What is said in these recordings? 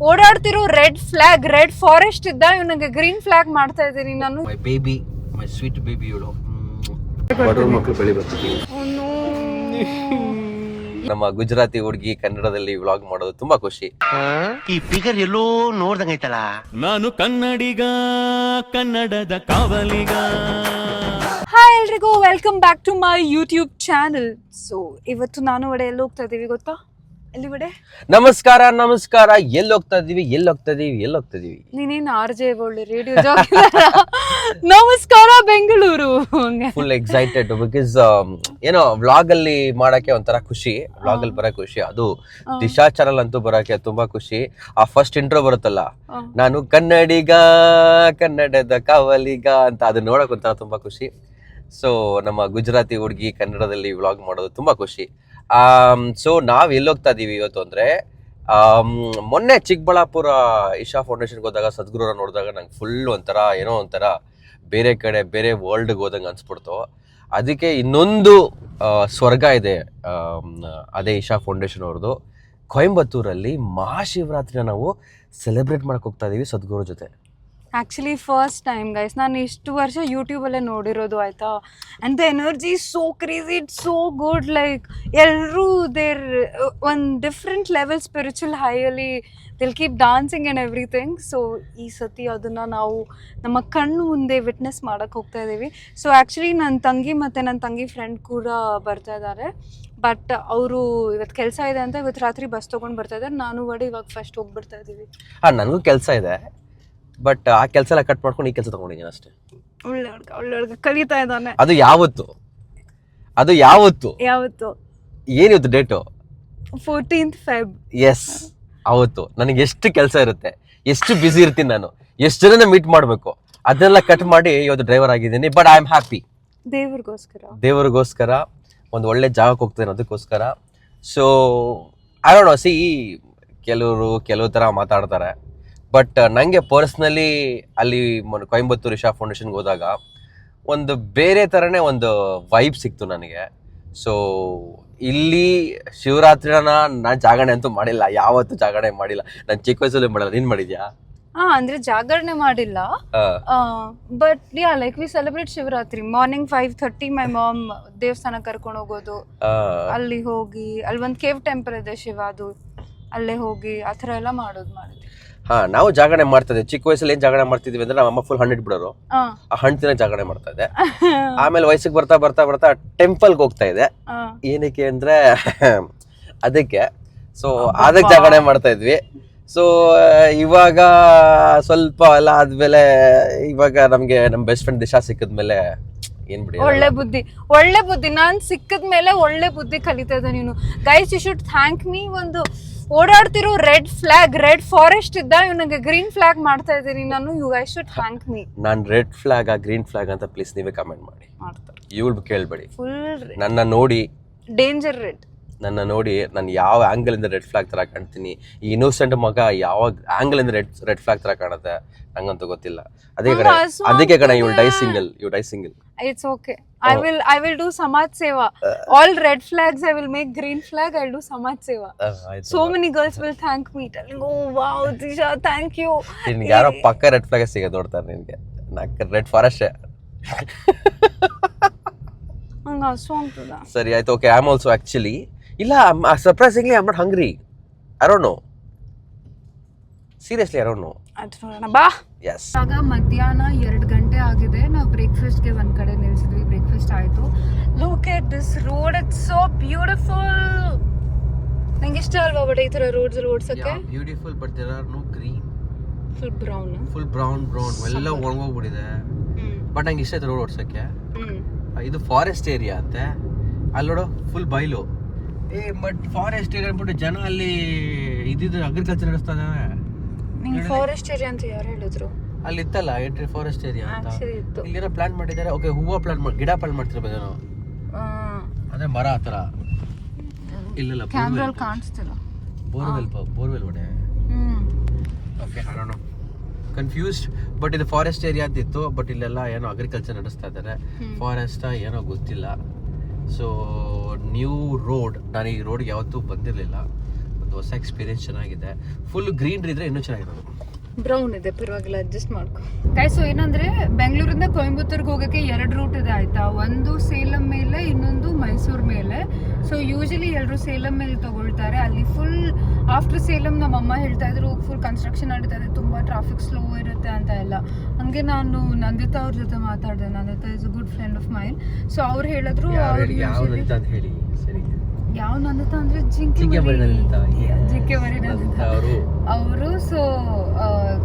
ಓಡಾಡ್ತಿರೋ red forest ಇದ್ದ ಇವನಿಗೆ green flag ಮಾಡ್ತಾ ಇದ್ದೀನಿ ನಾನು. My baby, my sweet baby ಇವಳು. ಬಡವ್ರ ಮಕ್ಕಳು ಬೆಳಿ ಬರ್ತೀವಿ. ನಮ್ಮ ಗುಜರಾತಿ ಹುಡುಗಿ ಕನ್ನಡದಲ್ಲಿ ವ್ಲಾಗ್ ಮಾಡೋದು ತುಂಬಾ ಖುಷಿ. ಈ ಫಿಗರ್ ಎಲ್ಲೋ ನೋಡ್ದಂಗೈತಲ್ಲ. ನಾನು ಕನ್ನಡಿಗ, ಕನ್ನಡದ ಕಾವಲಿಗ. ಹಾಯ್ ಎಲ್ರಿಗೂ, welcome back to my YouTube channel. So ಇವತ್ತು ನಾನು ವಡೆ ಎಲ್ಲಿ ಹೋಗ್ತಾ ಇದ್ದೀವಿ ಗೊತ್ತಾ? ಎಲ್ಲಿ ವಡೆ? ನಮಸ್ಕಾರ ಎಲ್ಲಿ ಹೋಗ್ತಾ ಇದೀವಿ? ನೀನೇನು RJ ಒಳ್ಳೆ ರೇಡಿಯೋ ನಮಸ್ಕಾರ ಬೆಂಗಳೂರು. ಫುಲ್ ಎಕ್ಸೈಟೆಡ್ ಬಿಕಾಸ್ ಏನೋ ವ್ಲಾಗ್ ಅಲ್ಲಿ ಮಾಡಕ್ಕೆ ಒಂಥರ ಖುಷಿ, ವ್ಲಾಗ್ ಅಲ್ಲಿ ಬರೋ ಖುಷಿ. ಅದು ದಿಶಾ ಚಾನಲ್ ಅಂತೂ ಬರೋಕೆ ತುಂಬಾ ಖುಷಿ. ಆ ಫಸ್ಟ್ ಇಂಟ್ರೋ ಬರುತ್ತಲ್ಲ, ನಾನು ಕನ್ನಡಿಗ, ಕನ್ನಡದ ಕಾವಲಿಗ ಅಂತ, ಅದನ್ನ ನೋಡಕ್ ಒಂಥರ ತುಂಬಾ ಖುಷಿ. ಸೊ ನಮ್ಮ ಗುಜರಾತಿ ಹುಡುಗಿ ಕನ್ನಡದಲ್ಲಿ ವ್ಲಾಗ್ ಮಾಡೋದು ತುಂಬಾ ಖುಷಿ. ಸೊ ನಾವ್ ಎಲ್ಲಿ ಹೋಗ್ತಾ ಇದೀವಿ ಇವತ್ತು ಅಂದ್ರೆ, ಮೊನ್ನೆ ಚಿಕ್ಕಬಳ್ಳಾಪುರ ಇಶಾ ಫೌಂಡೇಶನ್ಗೆ ಹೋದಾಗ ಸದ್ಗುರುರ ನೋಡಿದಾಗ ನಂಗೆ ಫುಲ್ ಒಂಥರ ಏನೋ ಒಂಥರ ಬೇರೆ ಕಡೆ, ಬೇರೆ ವರ್ಲ್ಡ್ಗೆ ಹೋದಂಗೆ ಅನ್ಸ್ಬಿಡ್ತು. ಅದಕ್ಕೆ ಇನ್ನೊಂದು ಸ್ವರ್ಗ ಇದೆ, ಅದೇ ಇಶಾ ಫೌಂಡೇಶನ್ ಅವ್ರದ್ದು. ಕೊಯಂಬತ್ತೂರಲ್ಲಿ ಮಹಾಶಿವರಾತ್ರಿನ ನಾವು ಸೆಲೆಬ್ರೇಟ್ ಮಾಡಕ್ ಹೋಗ್ತಾ ಇದೀವಿ ಸದ್ಗುರು ಜೊತೆ. ಆ್ಯಕ್ಚುಲಿ ಫಸ್ಟ್ ಟೈಮ್ ಗೈಸ್, ನಾನು ಇಷ್ಟು ವರ್ಷ ಯೂಟ್ಯೂಬಲ್ಲೇ ನೋಡಿರೋದು ಆಯಿತಾ. And the energy so crazy, it's so good. Like ಎಲ್ಲರೂ ದೇರ್ ಒಂದು ಡಿಫ್ರೆಂಟ್ ಲೆವೆಲ್ ಸ್ಪಿರಿಚುವಲ್ ಹೈಯಲ್ಲಿ they'll keep dancing and everything. So ಈ ಸತಿ ಅದನ್ನು ನಾವು ನಮ್ಮ ಕಣ್ಣು ಮುಂದೆ ವಿಟ್ನೆಸ್ ಮಾಡೋಕ್ಕೆ ಹೋಗ್ತಾ ಇದ್ದೀವಿ. ಸೊ ಆ್ಯಕ್ಚುಲಿ ನನ್ನ ತಂಗಿ ಮತ್ತು ನನ್ನ ತಂಗಿ ಫ್ರೆಂಡ್ ಕೂಡ ಬರ್ತಾ ಇದ್ದಾರೆ. ಬಟ್ ಅವರು ಇವತ್ತು ಕೆಲಸ ಇದೆ ಅಂತ ಇವತ್ತು ರಾತ್ರಿ ಬಸ್ ತೊಗೊಂಡು ಬರ್ತಾ ಇದ್ದಾರೆ. ನಾನು ವಡೆ ಇವಾಗ ಫಸ್ಟ್ ಹೋಗ್ಬಿಡ್ತಾ ಇದ್ದೀವಿ. ನನಗೂ ಕೆಲಸ ಇದೆ, ಬಟ್ ಆ ಕೆಲಸ ಎಲ್ಲ ಕಟ್ ಮಾಡ್ಕೊಂಡು ಈ ಕೆಲಸ ತಗೊಂಡಿದ್ದೀನಿ ಅಷ್ಟೇ. ಒಳ್ಳೆ ಕಲಿತಾ ಇದ್ದಾನೆ. ಅದು ಯಾವತ್ತು ಏನಿವತ್ತು ಡೇಟು? 14th Feb. ಎಸ್, ಅವತ್ತು ನನಗೆ ಎಷ್ಟು ಕೆಲಸ ಇರುತ್ತೆ, ಎಷ್ಟು ಬ್ಯುಸಿ ಇರ್ತೀನಿ ನಾನು, ಎಷ್ಟು ಜನನ ಮೀಟ್ ಮಾಡಬೇಕು, ಅದನ್ನೆಲ್ಲ ಕಟ್ ಮಾಡಿ ಇವತ್ತು ಡ್ರೈವರ್ ಆಗಿದ್ದೀನಿ. But I am happy. ದೇವರಿಗೋಸ್ಕರ ಒಂದು ಒಳ್ಳೆ ಜಾಗಕ್ಕೆ ಹೋಗ್ತೇನೆ, ಅದಕ್ಕೋಸ್ಕರ. So I don't know, see ಕೆಲವು ಥರ ಮಾತಾಡ್ತಾರೆ, ಬಟ್ ನನಗೆ ಪರ್ಸ್ನಲಿ ಅಲ್ಲಿ ಕೊಯಂಬತ್ತೂರು ಇಶಾ ಫೌಂಡೇಶನ್ಗೆ ಹೋದಾಗ ಒಂದು ಬೇರೆ ಥರನೇ ಒಂದು ವೈಬ್ ಸಿಕ್ತು ನನಗೆ. ಸೊ ಇಲ್ಲಿ ಶಿವರಾತ್ರಿನ ನಾನು ಜಾಗರಣೆ ಅಂತೂ ಮಾಡಿಲ್ಲ, ಯಾವತ್ತೂ ಜಾಗರಣೆ ಮಾಡಿಲ್ಲ. ನಾನು ಚಿಕ್ಕ ವಯಸ್ಸಲ್ಲಿ ಮಾಡಲ್ಲ. ನೀನು ಮಾಡಿದ್ಯಾ? ಅಂದ್ರೆ ಜಾಗರಣೆ ಮಾಡಿಲ್ಲ, but yeah like we celebrate Shivaratri. Morning 5:30 my mom ದೇವಸ್ಥಾನ ಕರ್ಕೊಂಡು ಹೋಗೋದು, ಅಲ್ಲಿ ಹೋಗಿ ಅಲ್ಲಿ ಒಂದು ಕೇವ್ ಟೆಂಪಲ್ ಇದೆ ಶಿವ, ಅದು ಅಲ್ಲೇ ಹೋಗಿ ಆ ಥರ ಎಲ್ಲ ಮಾಡಿದ್ವಿ. ನಾವು ಜಾಗರಣೆ ಮಾಡ್ತಾ ಇದ್ದೆ. ಚಿಕ್ಕ ವಯಸ್ಸಲ್ಲಿ ಏನ್ ಜಾಗರಣೆ ಮಾಡ್ತಿದ್ವಿ ಅಂದ್ರೆ, ನಮ್ಮ ಅಮ್ಮ ಫುಲ್ ಹಣ್ಣು ಇಟ್ಬಿಡೋರು, ಆ ಹಣ್ಣು ತಿನ್ನ ಜಾಗರಣೆ ಮಾಡ್ತಾ ಇದ್ದೆ. ಆಮೇಲೆ ವಯಸ್ಸಿಗೆ ಬರ್ತಾ ಟೆಂಪಲ್ಗೆ ಹೋಗ್ತಾ ಇದೆ. ಏನಕ್ಕೆ ಅಂದ್ರೆ ಅದಕ್ಕೆ. ಸೊ ಅದಕ್ಕೆ ಜಾಗರಣೆ ಮಾಡ್ತಾ ಇದ್ವಿ. ಸೊ ಇವಾಗ ಸ್ವಲ್ಪ ಎಲ್ಲ ಆದ್ಮೇಲೆ, ಇವಾಗ ನಮ್ಗೆ ನಮ್ ಬೆಸ್ಟ್ ಫ್ರೆಂಡ್ ದಿಶಾ ಸಿಕ್ಕಿದ್ಮೇಲೆ ಏನ್ ಬಿಡಿ, ಒಳ್ಳೆ ಬುದ್ಧಿ ನಾನ್ ಸಿಕ್ಕಿದ್ಮೇಲೆ ಒಳ್ಳೆ ಬುದ್ಧಿ ಕಲಿತಾ ಇದ್ದೆ ನೀನು. Guys, you should thank me. ಒಂದು ಓಡಾಡ್ತಿರೋ ರೆಡ್ ಫಾರೆಸ್ಟ್ ಇದ್ದ ಇವನಿಗೆ ಗ್ರೀನ್ ಫ್ಲಾಗ್ ಮಾಡ್ತಾ ಇದ್ದೀನಿ ನಾನು. You guys should thank me. ನಾನ್ ರೆಡ್ ಫ್ಲಾಗ್ ಗ್ರೀನ್ ಫ್ಲಾಗ್ ಅಂತ ಪ್ಲೀಸ್ ನೀವೇ ಕಮೆಂಟ್ ಮಾಡಿ. ಇವ್ಳು ಕೇಳ್ಬೇಡಿ. ನನ್ನ ನೋಡಿ ಡೇಂಜರ್ ರೆಡ್, ನನ್ನ ನೋಡಿ ನಾನು ಯಾವ ಆಂಗಲ್ ಇಂದ ರೆಡ್ ಫ್ಲಾಗ್ ತರ ಕಾಣ್ತೀನಿ, ಈ ಇನ್ನೋಸೆಂಟ್ ಮಗ ಯಾವ ಆಂಗಲ್ ಇಂದ ರೆಡ್ ಫ್ಲಾಗ್ ತರ ಕಾಣುತ್ತೆ ನಂಗಂತೂ ಗೊತ್ತಿಲ್ಲ. ಅದಕ್ಕೆ ಕಡೆ you die single. It's okay. I will do Samaj Seva. All red flags I will make green flag. I'll do Samaj Seva. So many girls will thank me, telling, "Oh wow, Disha, thank you." ನಿನ್ಗೆ ಯಾರೋ ಪಕ್ಕ red flag ಸಿಗೋದು ನೋಡ್ತಾರೆ ನಿನ್ಗೆ. ನಾಲ್ಕು red forest. ಹಂಗ ಹಸು ಅಂತದ. ಸರಿ ಆಯ್ತು, okay. I am also actually ಇಲ್ಲ, surprisingly I am not hungry. I don't know, seriously I don't know. ಬಾ. Yes. ಆಗ ಮಧ್ಯಾಹ್ನ 2 ಗಂಟೆ ಆಗಿದೆ. ನಾವು ಬ್ರೇಕ್ಫಾಸ್ಟ್ಗೆ ಒಂದ್ ಕಡೆ ನಿಲ್ಸಿದ್ವಿ. ಬ್ರೇಕ್ಫಾಸ್ಟ್ ಆಯ್ತು. Look at this road, it's so beautiful. ನಂಗೆ ಇಷ್ಟ ಅಲ್ವಾ ಬಟ್ ಈ ತರ ರೋಡ್ಸ್ ಅಲ್ಲಿ ಓಡ್ಸಕ್ಕೆ? Beautiful, but there are no green. Full brown ಎಲ್ಲ ಒಣಗೋಗ್ಬಿಟ್ಟಿದೆ. ಬಟ್ ನಂಗೆ ಇಷ್ಟ ಆಯ್ತು ರೋಡ್ ಓಡ್ಸಕ್ಕೆ. ಇದು ಫಾರೆಸ್ಟ್ ಏರಿಯಾ ಅಂತೆ, ಅಲ್ಲಿ ನೋಡು ಫುಲ್ ಬೈಲು. ಬಟ್ ಫಾರೆಸ್ಟ್ ಏರಿಯಾ ಅಂದ್ಬಿಟ್ಟು ಜನ ಅಲ್ಲಿ ಇದ್ದಿದ್ದು ಅಗ್ರಿಕಲ್ಚರ್ ನಡೆಸ್ತಾ ಇದ್ದಾರೆ. ನಿಂಗೆ ಫಾರೆಸ್ಟ್ ಏರಿಯಾ ಅಂತ ಯಾರು ಹೇಳಿದ್ರು? ಅಲ್ಲಿ ಇತ್ತಲ್ಲ ಎಂಟ್ರಿ ಫಾರೆಸ್ಟ್ ಏರಿಯಾ ಅಂತ. ಇಲ್ಲೇನೋ ಪ್ಲಾನ್ ಮಾಡಿದ್ದಾರೆ. ಓಕೆ, ಹೂವು ಪ್ಲಾನ್ ಮಾಡಿ, ಗಿಡ ಪ್ಲಾನ್ ಮಾಡ್ತಿರ್ಬೋದೇನೋ, ಅದೇ ಮರ ಆ ಥರ. ಇಲ್ಲ ಕ್ಯಾಮ್ರಲ್ಲಿ ಕಾಣಿಸ್ತಿಲ್ಲ. ಬೋರ್ವೆಲ್ ಒಡೆ. Okay, I don't no, confused. But ಇದು ಫಾರೆಸ್ಟ್ ಏರಿಯಾ ಅಂತ ಇತ್ತು, ಬಟ್ ಇಲ್ಲೆಲ್ಲ ಏನೋ ಅಗ್ರಿಕಲ್ಚರ್ ನಡೆಸ್ತಾ ಇದ್ದಾರೆ. ಫಾರೆಸ್ಟ್ ಏನೋ ಗೊತ್ತಿಲ್ಲ. ಸೊ ನ್ಯೂ ರೋಡ್, ನಾನು ಈ ರೋಡ್ಗೆ ಯಾವತ್ತೂ ಬಂದಿರಲಿಲ್ಲ. ಒಂದು ಹೊಸ ಎಕ್ಸ್ಪೀರಿಯನ್ಸ್ ಚೆನ್ನಾಗಿದೆ. ಫುಲ್ ಗ್ರೀನ್ರಿ ಇದ್ರೆ ಇನ್ನೂ ಚೆನ್ನಾಗಿರೋದು. ಬ್ರೌನ್ ಇದೆ, ಪರವಾಗಿಲ್ಲ, ಅಡ್ಜಸ್ಟ್ ಮಾಡ್ಕೊ. ಸೊ ಏನಂದ್ರೆ ಬೆಂಗಳೂರಿಂದ ಕೊಯಂಬತ್ತೂರ್ಗೆ ಹೋಗೋಕ್ಕೆ 2 ರೂಟ್ ಇದೆ ಆಯ್ತಾ. ಒಂದು ಸೇಲಂ ಮೇಲೆ, ಇನ್ನೊಂದು ಮೈಸೂರು ಮೇಲೆ. ಸೊ ಯೂಶಲಿ ಎಲ್ಲರೂ ಸೇಲಂ ಮೇಲೆ ತಗೊಳ್ತಾರೆ. ಅಲ್ಲಿ ಫುಲ್ ಆಫ್ಟರ್ ಸೇಲಂ ನಮ್ಮ ಅಮ್ಮ ಹೇಳ್ತಾ ಇದ್ರು ಫುಲ್ ಕನ್ಸ್ಟ್ರಕ್ಷನ್ ನಡೀತಾ ಇದೆ, ತುಂಬಾ ಟ್ರಾಫಿಕ್ ಸ್ಲೋ ಇರುತ್ತೆ ಅಂತ ಎಲ್ಲ. ಹಂಗೆ ನಾನು ನಂದಿತಾ ಅವ್ರ ಜೊತೆ ಮಾತಾಡಿದೆ. Nandita is a good friend of main. So ಅವ್ರು ಹೇಳಿದ್ರು ಯಾವ ನಂದಿತಾ ಅಂದ್ರೆ ಜಿಂಕೆ ಮರಿ ನಂದಿತಾ ಅವರು. ಸೊ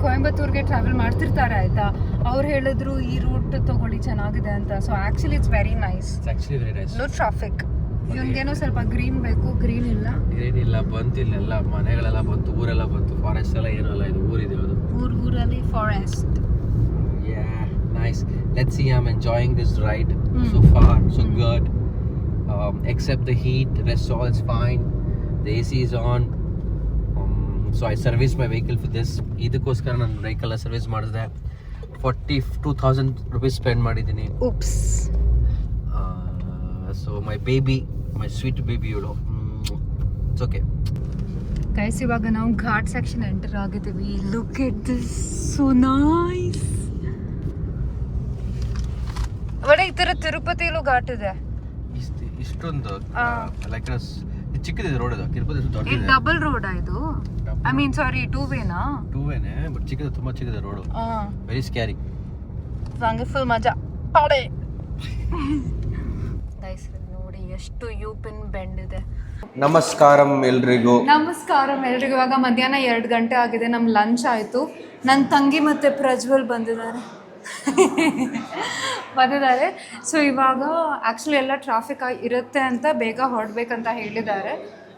ಕೊಯಂಬತ್ತೂರ್ಗೆ ಟ್ರಾವೆಲ್ ಮಾಡ್ತಿರ್ತಾರೆ ಆಯ್ತಾ. ಅವ್ರು ಹೇಳಿದ್ರು ಈ ರೂಟ್ ತಗೊಳ್ಳಿ ಚೆನ್ನಾಗಿದೆ ಅಂತ. So actually it's very nice. No traffic. ಇವನ್ಗೇನೋ ಸ್ವಲ್ಪ ಗ್ರೀನ್ ಬೇಕು, ಗ್ರೀನ್ ಇಲ್ಲ. ಬಂತು ಇಲ್ಲೆಲ್ಲ ಮನೆಗಳೆಲ್ಲ ಬಂತು, ಊರೆಲ್ಲ ಬಂತು, ಫಾರೆಸ್ಟ್ ಎಲ್ಲ ಏನೂ ಅಲ್ಲ, ಇದು ಊರಿದೆ ಅದು. ಊರಲ್ಲಿ forest. Nice. Let's see, I'm enjoying this ride so far, so good. Except the heat, the rest all is fine. The AC is on. So I serviced my vehicle for this. ಇದಕ್ಕೋಸ್ಕರ ನಾನು vehicle service ಮಾಡಿದೆ. 42,000 rupees spend ಮಾಡಿದ್ದೀನಿ. Oops. So my baby, my sweet baby, you know, it's okay. Guys ಇವಾಗ ನಾವು ghat section enter ಆಗಿದ್ದೀವಿ. Look at this, so nice. ಒಳ್ಳೆ ಈ ತರ ತಿರುಪತಿಲೂ ಘಾಟ್ ಇದೆ. ಇಷ್ಟೊಂದು ಲೈಕ್ ಚಿಕ್ಕದಿದೆ ರೋಡ್. ಇದು ತಿರುಪತಿ ದೊಡ್ಡದಿದೆ. ಡಬಲ್ ರೋಡ್ ಇದು. I mean sorry, 2 ವೇನಾ? 2 ವೇನೆ, ಬಟ್ ಚಿಕ್ಕದು, ತುಂಬಾ ಚಿಕ್ಕದ ರೋಡ್. Very scary. ಹಂಗೆ ಫುಲ್ ಮಜಾ ಪಾಡೆ. ಗೈಸ್ ನೋಡಿ ಎಷ್ಟು ಪಿನ್ ಬೆಂಡ್ ಇದೆ. ನಮಸ್ಕಾರಂ ಎಲ್ರಿಗೂ. ಇವಾಗ ಮಧ್ಯಾಹ್ನ 2 ಗಂಟೆ ಆಗಿದೆ. ನಮ್ಮ ಲಂಚ್ ಆಯಿತು. ನನ್ನ ತಂಗಿ ಮತ್ತು ಪ್ರಜ್ವಲ್ ಬಂದಿದ್ದಾರೆ. ಸೊ ಇವಾಗ ಆ್ಯಕ್ಚುಲಿ ಎಲ್ಲ ಟ್ರಾಫಿಕ್ ಇರುತ್ತೆ ಅಂತ ಬೇಗ ಹೊರಡ್ಬೇಕಂತ ಹೇಳಿದ್ದಾರೆ.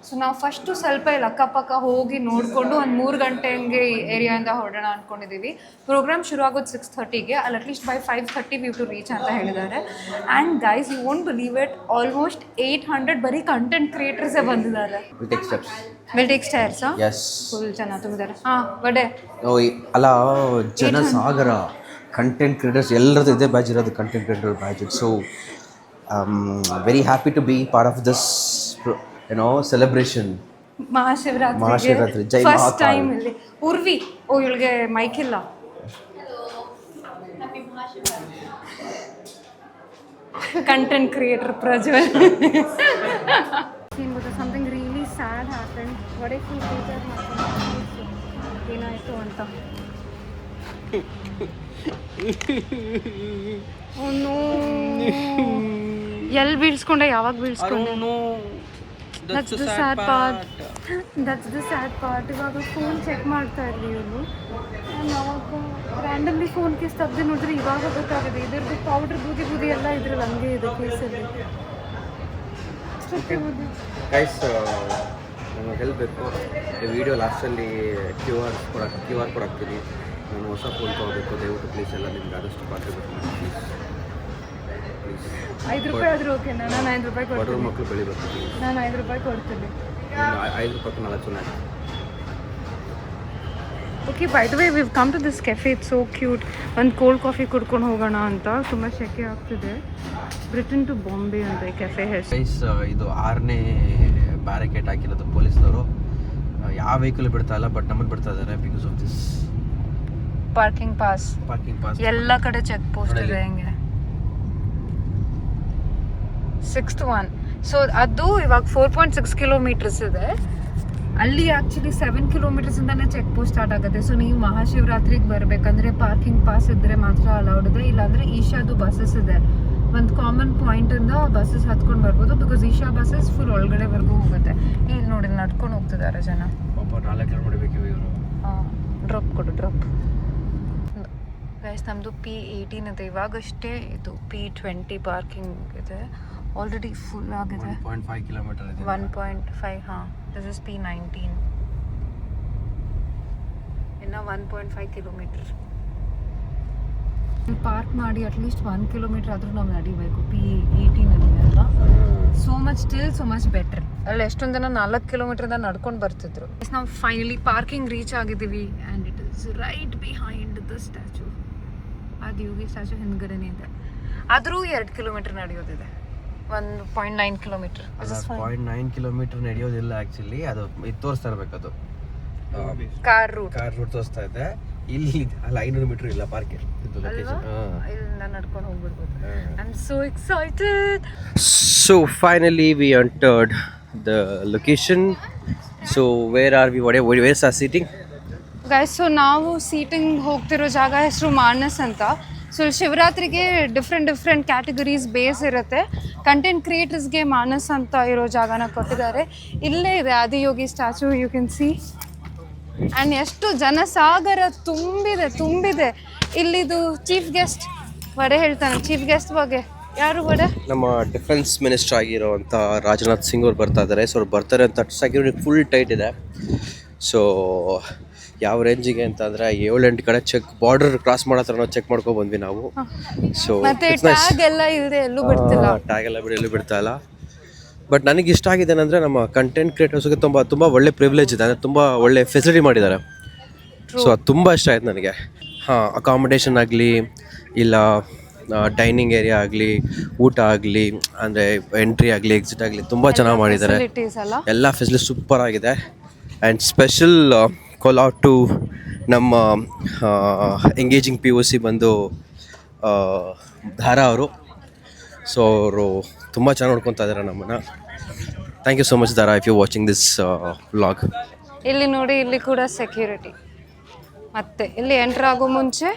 ಸೊ ನಾವು ಫಸ್ಟು ಸ್ವಲ್ಪ ಇಲ್ಲಿ ಅಕ್ಕಪಕ್ಕ ಹೋಗಿ ನೋಡಿಕೊಂಡು ಒಂದು 3 ಗಂಟೆ ಹಂಗೆ ಏರಿಯಾಯಿಂದ ಹೊರಡೋಣ ಅಂದ್ಕೊಂಡಿದ್ದೀವಿ. ಪ್ರೋಗ್ರಾಮ್ ಶುರು ಆಗೋದು 6:30ಗೆ. ಅಲ್ಲಿ at least by 5:30 we to reach ಅಂತ ಹೇಳಿದ್ದಾರೆ. And guys, you won't believe it, almost 800 ಬರೀ ಕಂಟೆಂಟ್ ಕ್ರಿಯೇಟರ್ಸೇ ಬಂದಿದ್ದಾರೆ. Will take stairs. ಫುಲ್ ಜನ ತುಂಬಿದ್ದಾರೆ. ಬಡೆ ಅಲ್ಲ, ಜನ ಸಾಗರ. ಕಂಟೆಂಟ್ ಕ್ರಿಯೇಟರ್ಸ್ ಎಲ್ಲರದ್ದು ಇದೇ ಬ್ಯಾಚ್ ಇರೋದು, content creator batch. So very happy to be part of this celebration. Mahashivratri first time ಇಲ್ಲಿ. ಉರ್ವಿ, ಇವಳಿಗೆ ಮೈಕ್ ಇಲ್ಲ. Content creator Prajwal. Something really sad happen. Vade full ಬೇಜಾರು ಮಾಡ್ಕೊಂಡು ಏನಾಯಿತು ಅಂತ. ಎಲ್ಲಿ ಬೀಳ್ಸ್ಕೊಂಡೆ, ಯಾವಾಗ ಬೀಳ್ಸ್ಕೊಂಡೆ? That's the sad part. ಇವಾಗ ಫೋನ್ ಚೆಕ್ ಮಾಡ್ತಾ ಇದ್ವಿ ಇವನು. ಅವಾಗ ರ್ಯಾಂಡಮ್ಲಿ ಫೋನ್ ಕೇಸ್ ತೆಗ್ದು ನೋಡಿದ್ರೆ ಇವಾಗ ಗೊತ್ತಾಗಿದೆ ಇದ್ರದ್ದು ಪೌಡ್ರ್ ಬೂದಿ ಎಲ್ಲ ಇದ್ರಲ್ಲಿ ಹಂಗೆ ಇದೆ ಕೇಸಲ್ಲಿ. ಗೈಸ್, ನಮಗೆ ಹೇಳಬೇಕು, ಈ ವಿಡಿಯೋ ಲಾಸ್ಟಲ್ಲಿ ಕ್ಯೂ ಆರ್ ಕೊಡಾಕ್ತೀನಿ. ನಾನು ಹೊಸ ಫೋನ್ ತೊಗೋಬೇಕು. ದಯವಿಟ್ಟು ಪ್ಲೀಸ್ ಎಲ್ಲ ನಿಮ್ಗೆ ಆದಷ್ಟು ಕಾಂಟ್ರಿಬ್ಯೂಟ್ ಮಾಡಿ ಪ್ಲೀಸ್. 5 ರೂಪಾಯಿ ಆದರೂ ಓಕೆನಾ? ನಾನು 5 ರೂಪಾಯಿ ಕೊಡ್ತೀನಿ. ಮಕ್ಕಳು ಬೆಳಿಬೇಕು. ನಾನು 5 ರೂಪಾಯಿ ಕೊಡ್ತೀನಿ. 5 ರೂಪಾಯಿ 4 ಚೆನ್ನಾಗಿ. Okay, by the way we've come to this cafe. It's so cute. ಒಂದು ಕೋಲ್ಡ್ ಕಾಫಿ ಕುಡ್ಕೊಂಡು ಹೋಗೋಣ ಅಂತ. ತುಂಬ ಸೆಕೆ ಆಗ್ತಿದೆ. ಬ್ರಿಟನ್ ಟು ಬಾಂಬೆ ಅಂತ ಈ ಕೆಫೆ ಹೆಸರು. ಗೈಸ್, ಇದು 6ನೇ ಬ್ಯಾರಿಕೇಡ್ ಹಾಕಿರೋದು ಪೊಲೀಸ್ನವರು. ಯಾವ ವೆಹಿಕಲ್ ಬಿಡ್ತಾ ಇಲ್ಲ, ಬಟ್ ನಮ್ಮನ್ನು ಬಿಡ್ತಾ ಇದ್ದಾರೆ because of this parking pass. ಎಲ್ಲ ಕಡೆ ಚೆಕ್ ಪೋಸ್ಟ್ ಇದೆ. ಹೆಂಗೆ 6th one. ಸೊ ಅದು ಇವಾಗ 4.6 ಕಿಲೋಮೀಟರ್ಸ್ ಇದೆ. ಅಲ್ಲಿ ಆ್ಯಕ್ಚುಲಿ 7 ಕಿಲೋಮೀಟರ್ಸಿಂದನೇ ಚೆಕ್ ಪೋಸ್ಟ್ ಸ್ಟಾರ್ಟ್ ಆಗುತ್ತೆ. ಸೊ ನೀವು ಮಹಾಶಿವರಾತ್ರಿಗೆ ಬರಬೇಕಂದ್ರೆ ಪಾರ್ಕಿಂಗ್ ಪಾಸ್ ಇದ್ದರೆ ಮಾತ್ರ ಅಲೌಡ್ ಇದೆ. ಇಲ್ಲಾಂದರೆ ಈಶಾದು ಬಸ್ಸಸ್ ಇದೆ. ಒಂದು ಕಾಮನ್ ಪಾಯಿಂಟಿಂದ ಬಸ್ಸಸ್ ಹತ್ಕೊಂಡು ಬರ್ಬೋದು. ಬಿಕಾಸ್ ಈಶಾ ಬಸ್ಸಸ್ ಫುಲ್ ಒಳಗಡೆವರೆಗೂ ಹೋಗುತ್ತೆ. ಇಲ್ಲಿ ನೋಡಿ ನಡ್ಕೊಂಡು ಹೋಗ್ತಿದ್ದಾರೆ ಜನ. 4 ಕಿಲೋಮೀಟರ್ ಬೇಕು ಇವರು. ಡ್ರಾಪ್ ಕೊಡು, ಡ್ರಾಪ್. ಗೈಸ್, ನಮ್ಮದು P18 ಇದೆ. ಇವಾಗಷ್ಟೇ ಇದು P20 ಪಾರ್ಕಿಂಗ್ ಇದೆ. ಆಲ್ರೆಡಿ ಫುಲ್ ಆಗಿದೆ. 1.5 ಕಿಲೋಮೀಟರ್ ಇದೆ. 1.5. This is P19. ಇನ್ನು 1.5 ಕಿಲೋಮೀಟರ್. ಪಾರ್ಕ್ ಮಾಡಿ ಅಟ್ಲೀಸ್ಟ್ 1 ಕಿಲೋಮೀಟರ್ ಆದರೂ ನಾವು ನಡಿಬೇಕು. P18 ಅಲ್ಲ. So much still so much better. ಅಲ್ಲಿ ಎಷ್ಟೊಂದು ಜನ 4 ಕಿಲೋಮೀಟರಿಂದ ನಡ್ಕೊಂಡು ಬರ್ತಿದ್ರು. ನಾವು ಫೈನಲಿ ಪಾರ್ಕಿಂಗ್ ರೀಚ್ ಆಗಿದ್ದೀವಿ. And it is right behind the statue. ಅದು ಯೋಗಿ ಸ್ಟ್ಯಾಚು ಹಿಂದ್ಗಡೆನೇ ಇದೆ. ಆದರೂ 2 ಕಿಲೋಮೀಟರ್ ನಡೆಯೋದಿದೆ. 1.9 ಕಿಲೋಮೀಟರ್. 0.9 ಕಿಲೋಮೀಟರ್ ನಡೆಯೋದಿಲ್ಲ ಆ್ಯಕ್ಚುಲಿ, ಅದು ಇದು ತೋರಿಸ್ತಾ ಇರಬೇಕು, ಅದು ಕಾರ್ ರೂಟ್ ತೋರಿಸ್ತಾ ಇದೆ. ಇಲ್ಲಿ ಅಲ್ಲ 500 ಮೀಟರ್ ಇಲ್ಲ ಪಾರ್ಕಿಂಗ್, ಇದು ಲೊಕೇಶನ್. ಇಲ್ಲಿಂದ ನಡ್ಕೊಂಡು ಹೋಗ್ಬಿಡ್ಬೋದು. I am so excited. So finally we entered the location. So where are we? Where is our seating? Guys, so ನಾವು ಸೀಟಿಂಗ್ ಹೋಗ್ತಿರೋ ಜಾಗ ಹೆಸರು ಮಾನಸ್ ಅಂತ. ಸೊ ಶಿವರಾತ್ರಿಗೆ ಡಿಫ್ರೆಂಟ್ ಕ್ಯಾಟಗರೀಸ್ ಬೇಸ್ ಇರುತ್ತೆ. ಕಂಟೆಂಟ್ ಕ್ರಿಯೇಟರ್ಸ್ಗೆ ಮಾನಸ್ ಅಂತ ಇರೋ ಜಾಗನ ಕೊಟ್ಟಿದ್ದಾರೆ. ಇಲ್ಲೇ ಇದೆ Adiyogi statue, you can see. And ಎಷ್ಟು ಜನಸಾಗರ ತುಂಬಿದೆ. ಇಲ್ಲಿದು ಚೀಫ್ ಗೆಸ್ಟ್ ವಡೆ ಹೇಳ್ತಾನೆ. ಚೀಫ್ ಗೆಸ್ಟ್ ಬಗ್ಗೆ ಯಾರು ವಡೆ? ನಮ್ಮ ಡಿಫೆನ್ಸ್ ಮಿನಿಸ್ಟರ್ ಆಗಿರೋವಂಥ ರಾಜನಾಥ್ ಸಿಂಗ್ ಅವ್ರು ಬರ್ತಾ ಇದ್ದಾರೆ. ಸೊ ಅವ್ರು ಬರ್ತಾರೆ ಅಂತ ಸೆಕ್ಯೂರಿಟಿ ಫುಲ್ ಟೈಟ್ ಇದೆ. ಸೊ ಯಾವ ರೇಂಜಿಗೆ ಅಂತ ಅಂದರೆ 7-8 ಕಡೆ ಚೆಕ್, ಬಾರ್ಡರ್ ಕ್ರಾಸ್ ಮಾಡೋ ಥರ ನಾವು ಚೆಕ್ ಮಾಡ್ಕೊಂಡು ಬಂದ್ವಿ ನಾವು. ಸೊ ಮತ್ತೆ ಟ್ಯಾಗ್ ಎಲ್ಲ ಇಲ್ಲದೆ ಎಲ್ಲೂ ಬಿಡ್ತಿಲ್ಲ, ಟ್ಯಾಗ್ ಎಲ್ಲ ಎಲ್ಲೂ ಬಿಡ್ತಾ ಇಲ್ಲ. ಬಟ್ ನನಗೆ ಇಷ್ಟ ಆಗಿದೆ ಅಂದರೆ ನಮ್ಮ ಕಂಟೆಂಟ್ ಕ್ರಿಯೇಟರ್ಸ್ಗೆ ತುಂಬ ಒಳ್ಳೆ ಪ್ರಿವಿಲೇಜ್ ಇದೆ, ಅಂದರೆ ತುಂಬ ಒಳ್ಳೆ ಫೆಸಿಲಿಟಿ ಮಾಡಿದ್ದಾರೆ. ಸೊ ಅದು ತುಂಬ ಇಷ್ಟ ಆಯ್ತು ನನಗೆ. ಅಕಾಮಿಡೇಷನ್ ಆಗಲಿ, ಇಲ್ಲ ಡೈನಿಂಗ್ ಏರಿಯಾ ಆಗಲಿ, ಊಟ ಆಗಲಿ, ಅಂದರೆ ಎಂಟ್ರಿ ಆಗಲಿ, ಎಕ್ಸಿಟ್ ಆಗಲಿ ತುಂಬ ಚೆನ್ನಾಗಿ ಮಾಡಿದ್ದಾರೆ. ಎಲ್ಲ ಫೆಸಿಲಿಟಿ ಸೂಪರ್ ಆಗಿದೆ. And special call out to ನಮ್ಮ ಎಂಗೇಜಿಂಗ್ POC ಬಂದು ಧಾರಾ ಅವರು. ಸೊ ಅವರು ತುಂಬ ಚೆನ್ನಾಗಿ ನೋಡ್ಕೊತಾ ಇದ್ದಾರೆ ನಮ್ಮನ್ನು. Thank you so much Dhara, if you watching this vlog. ಇಲ್ಲಿ ನೋಡಿ, ಇಲ್ಲಿ ಕೂಡ ಸೆಕ್ಯೂರಿಟಿ. ಮತ್ತೆ ಇಲ್ಲಿ ಎಂಟ್ರ್ ಆಗೋ ಮುಂಚೆ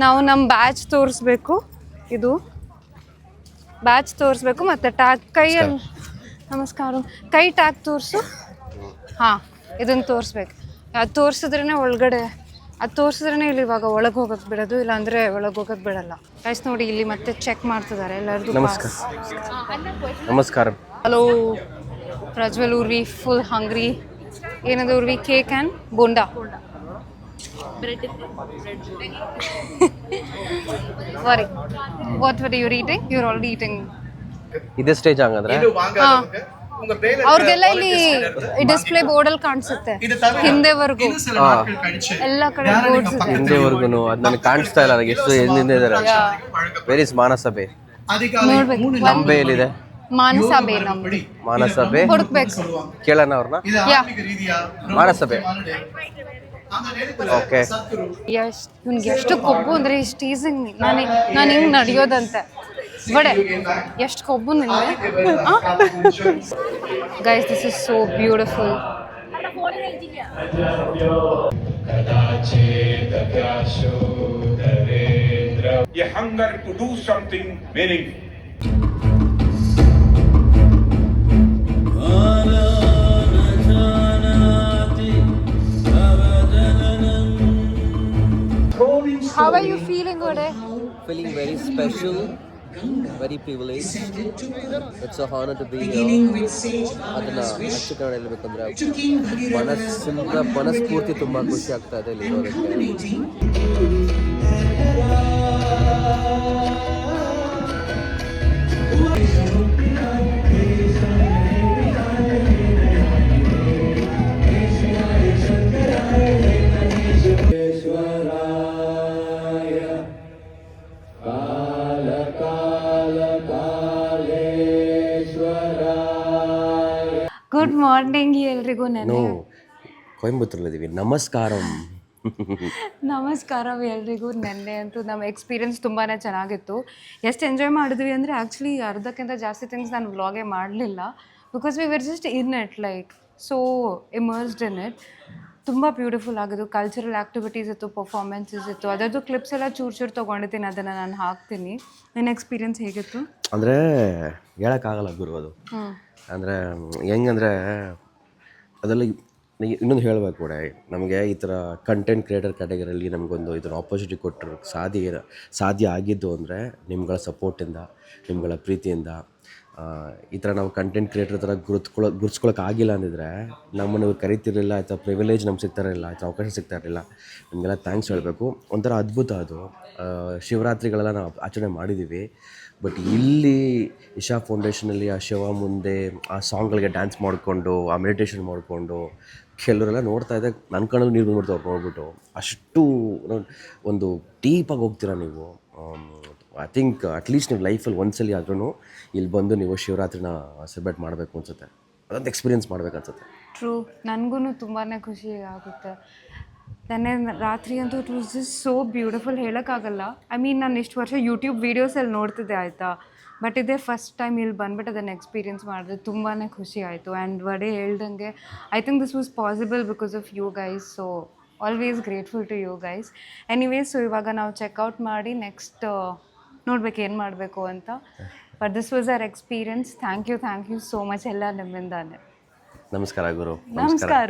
ನಾವು ನಮ್ಮ ಬ್ಯಾಚ್ ತೋರಿಸ್ಬೇಕು. ಇದು ಬ್ಯಾಚ್ ತೋರಿಸ್ಬೇಕು. ಮತ್ತು ಟ್ಯಾಗ್ ಕೈಯಲ್ಲಿ, ನಮಸ್ಕಾರ, ಕೈ ಟ್ಯಾಗ್ ತೋರಿಸು. ಹಾಂ, ಇದನ್ನು ತೋರಿಸ್ಬೇಕು. ಅದು ತೋರಿಸಿದ್ರೇ ಒಳಗಡೆ, ಅದು ತೋರಿಸಿದ್ರೇ ಇಲ್ಲಿ ಇವಾಗ ಒಳಗೆ ಹೋಗೋಕ್ಕೆ ಬಿಡೋದು, ಇಲ್ಲಾಂದರೆ ಒಳಗೆ ಹೋಗೋಕ್ಕೆ ಬಿಡಲ್ಲ. ಗೈಸ್ ನೋಡಿ, ಇಲ್ಲಿ ಮತ್ತೆ ಚೆಕ್ ಮಾಡ್ತಿದ್ದಾರೆ ಎಲ್ಲರದು. ನಮಸ್ಕಾರ. Hello Prajwal, Urvi full hungry. ಏನದು Urvi? Cake and bonda. Sorry. What were you eating? You're already eating. ಇದೇ ಸ್ಟೇಜ್ ಹಂಗಂದ್ರೆ ಅವ್ರಿಗೆಲ್ಲ ಇಲ್ಲಿ ಡಿಸ್ಪ್ಲೇ ಬೋರ್ಡ್ ಅಲ್ಲಿ ಕಾಣಿಸುತ್ತೆ ಹಿಂದೆವರೆಗೂ, ಎಲ್ಲ ಕಡೆ ಬೋರ್ಡ್ಸ್ ಇದೆ ಹಿಂದೆವರೆಗೂ. ಅದು ನನಗೆ ಕಾಣಿಸ್ತಾ ಇಲ್ಲ, ನನಗೆ ಎಷ್ಟು ಹಿಂದೆ ಇದ್ದಾರೆ. ವೇರ್ ಇಸ್ ಮಾನಸಭೆ? ನೋಡ್ಬೇಕು. ನಂಬೆ ಎಲ್ಲಿದೆ? ಮಾನಸಭೆ ಮಾನಸಭೆ ಹುಡುಕ್ಬೇಕು. ಕೇಳೋಣ ಅವ್ರನ್ನ. ಮಾನಸಭೆ. ಓಕೆ. ಇವ್ನಿಗೆ ಎಷ್ಟು ಕೊಬ್ಬು ಅಂದ್ರೆ ಇಷ್ಟು ಟೀಸಿಂಗ್. ನಾನು ಹಿಂಗೆ ನಡೆಯೋದಂತೆ ಬಡೆ, ಎಷ್ಟು ಕೊಬ್ಬು ನಿಮಗೆ. Guys, this is so beautiful. A hunger to do something meaningful. How are you feeling, Ode? Feeling very special, very privileged. It's a honor to be here. ಅದನ್ನ ಅಚ್ಚು ಕನ್ನಡ ಹೇಳ್ಬೇಕಂದ್ರೆ ಮನಸ್ಫೂರ್ತಿ ತುಂಬ ಖುಷಿ ಆಗ್ತಾ ಇದೆ ಇಲ್ಲಿ ಇರೋದಕ್ಕೆ. ಗುಡ್ ಮಾರ್ನಿಂಗ್ ಎಲ್ರಿಗೂ. ನೆನೆ ಕೊಯಂಬತ್ತೂರಲ್ಲಿದ್ದೀವಿ. ನಮಸ್ಕಾರಂ. ನಮಸ್ಕಾರ ಎಲ್ರಿಗೂ. ನೆನ್ನೆ ಅಂತೂ ನಮ್ಮ ಎಕ್ಸ್ಪೀರಿಯನ್ಸ್ ತುಂಬಾ ಚೆನ್ನಾಗಿತ್ತು. ಎಷ್ಟು ಎಂಜಾಯ್ ಮಾಡಿದ್ವಿ ಅಂದರೆ ಆ್ಯಕ್ಚುಲಿ ಅರ್ಧಕ್ಕಿಂತ ಜಾಸ್ತಿ ಥಿಂಗ್ಸ್ ನಾನು ವ್ಲಾಗೇ ಮಾಡಲಿಲ್ಲ. Because we were just in it, like so immersed in it. ತುಂಬ ಬ್ಯೂಟಿಫುಲ್ ಆಗಿದ್ದು. ಕಲ್ಚರಲ್ ಆ್ಯಕ್ಟಿವಿಟೀಸ್ ಇತ್ತು, ಪರ್ಫಾರ್ಮೆನ್ಸಸ್ ಇತ್ತು. ಅದರದ್ದು ಕ್ಲಿಪ್ಸ್ ಎಲ್ಲ ಚೂರು ತೊಗೊಂಡಿದ್ದೀನಿ, ಅದನ್ನು ನಾನು ಹಾಕ್ತೀನಿ. ನನ್ನ ಎಕ್ಸ್ಪೀರಿಯನ್ಸ್ ಹೇಗಿತ್ತು ಅಂದರೆ ಹೇಳೋಕ್ಕಾಗಲ್ಲ ಗುರು ಅದು. ಅಂದರೆ ಹೆಂಗಂದರೆ ಅದೆಲ್ಲ ಇನ್ನೊಂದು ಹೇಳಬೇಕು ಕೂಡ, ನಮಗೆ ಈ ಥರ ಕಂಟೆಂಟ್ ಕ್ರಿಯೇಟರ್ ಕ್ಯಾಟಗರಿಯಲ್ಲಿ ನಮಗೊಂದು ಇದನ್ನು ಆಪರ್ಚುನಿಟಿ ಕೊಟ್ಟರು ಸಾಧ್ಯ ಆಗಿದ್ದು ಅಂದರೆ ನಿಮ್ಗಳ ಸಪೋರ್ಟಿಂದ, ನಿಮ್ಗಳ ಪ್ರೀತಿಯಿಂದ. ಈ ಥರ ನಾವು ಕಂಟೆಂಟ್ ಕ್ರಿಯೇಟರ್ ಥರ ಗುರುತಿಸ್ಕೊಳ್ಳೋಕೆ ಆಗಿಲ್ಲ ಅಂದಿದ್ರೆ ನಮ್ಮನ್ನು ಇವ್ರು ಕರಿತಿರಲಿಲ್ಲ, ಈ ಥರ ಪ್ರಿವಿಲೇಜ್ ನಮ್ಗೆ ಸಿಗ್ತಾ ಇರಲಿಲ್ಲ, ಈ ಥರ ಅವಕಾಶ ಸಿಗ್ತಾ ಇರಲಿಲ್ಲ. ನಿಮಗೆಲ್ಲ ಥ್ಯಾಂಕ್ಸ್ ಹೇಳಬೇಕು. ಒಂಥರ ಅದ್ಭುತ ಅದು. ಶಿವರಾತ್ರಿಗಳೆಲ್ಲ ನಾವು ಆಚರಣೆ ಮಾಡಿದ್ದೀವಿ. ಬಟ್ ಇಲ್ಲಿ ಇಶಾ ಫೌಂಡೇಶನಲ್ಲಿ ಆ ಶಿವ ಮುಂದೆ ಆ ಸಾಂಗ್ಗಳಿಗೆ ಡ್ಯಾನ್ಸ್ ಮಾಡಿಕೊಂಡು, ಆ ಮೆಡಿಟೇಷನ್ ಮಾಡಿಕೊಂಡು ಕೆಲವರೆಲ್ಲ ನೋಡ್ತಾ ಇದ್ದೆ ನನ್ನ ಕಣ್ಣಲ್ಲಿ ನೀರು ಬಂದ್ಬಿಡ್ತು ಅವ್ರು ನೋಡ್ಬಿಟ್ಟು. ಅಷ್ಟು ಒಂದು ಡೀಪಾಗಿ ಹೋಗ್ತೀರಾ ನೀವು. ಐ ಥಿಂಕ್ ಅಟ್ಲೀಸ್ಟ್ ನೀವು ಲೈಫಲ್ಲಿ ಒಂದ್ಸಲಿ ಆದ್ರೂ ಇಲ್ಲಿ ಬಂದು ನೀವು ಶಿವರಾತ್ರಿನ ಸೆಲೆಬ್ರೇಟ್ ಮಾಡಬೇಕು ಅನ್ಸುತ್ತೆ, ಅದೊಂದು ಎಕ್ಸ್ಪೀರಿಯನ್ಸ್ ಮಾಡ್ಬೇಕು ಅನ್ಸುತ್ತೆ. ಟ್ರೂ, ನನಗೂ ತುಂಬಾ ಖುಷಿ ಆಗುತ್ತೆ. ನೆನ್ನೆ ರಾತ್ರಿ ಅಂತೂ it was just so beautiful, ಹೇಳೋಕ್ಕಾಗಲ್ಲ. ಐ ಮೀನ್ ನಾನು ಇಷ್ಟು ವರ್ಷ ಯೂಟ್ಯೂಬ್ ವೀಡಿಯೋಸಲ್ಲಿ ನೋಡ್ತಿದ್ದೆ ಆಯಿತಾ, ಬಟ್ ಇದೇ ಫಸ್ಟ್ ಟೈಮ್ ಇಲ್ಲಿ ಬಂದ್ಬಿಟ್ಟು ಅದನ್ನು ಎಕ್ಸ್ಪೀರಿಯನ್ಸ್ ಮಾಡಿದ್ರೆ ತುಂಬಾ ಖುಷಿ ಆಯಿತು. ಆ್ಯಂಡ್ ವಡೆ ಹೇಳ್ದಂಗೆ I think this was possible because of you guys, so always grateful to you guys. Anyways, so ಇವಾಗ ನಾವು ಚೆಕ್ಔಟ್ ಮಾಡಿ ನೆಕ್ಸ್ಟ್ ನೋಡ್ಬೇಕು ಏನು ಮಾಡಬೇಕು ಅಂತ. But this was our experience. Thank you so much ಎಲ್ಲ ನಿಮ್ಮಿಂದಾನೆ. ನಮಸ್ಕಾರ ಗುರು. ನಮಸ್ಕಾರ.